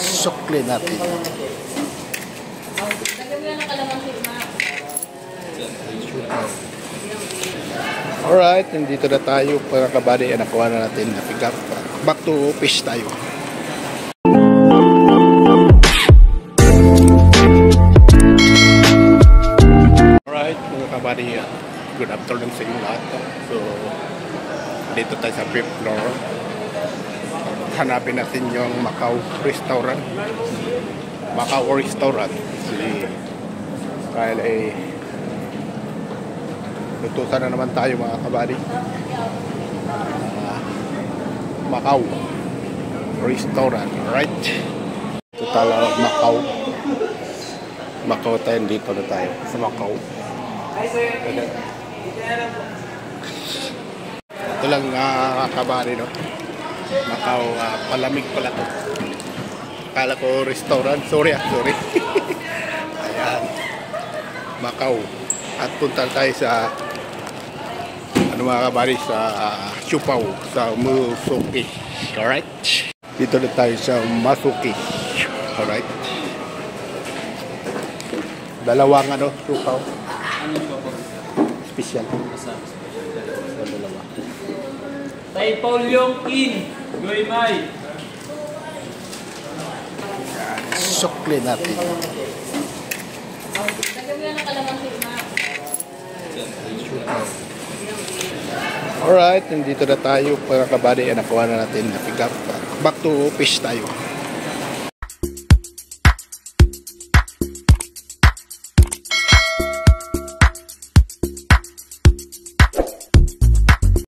Sukli natin. Alright, nandito na tayo para kabady. Nakuha na natin na pick up. Back to fish tayo. Alright, mga kabady, good afternoon sa inyo lahat. So, dito tayo sa 5th floor. Hanapin natin yung Macau restaurant. Macau restaurant. Si Kyle ay lutusan na naman tayo mga kabady. Macau restaurant, right? Total Macau. Macau tayo, dito na tayo sa Macau. Ito lang kabady, no? Macau, palamig pala to. Akala ko restaurant. Sorry. Ayan, Macau. At punta tayo sa mga kabady, sa Siupao, sa Masuki. Alright, dito na tayo sa Masuki. Alright, dalawang Siupao special. Dalawa Tay Paul yung in Goy Mai. Sukli natin. Alright, nandito na tayo para kabady. Nakuha na natin na pick up. Back to fish tayo.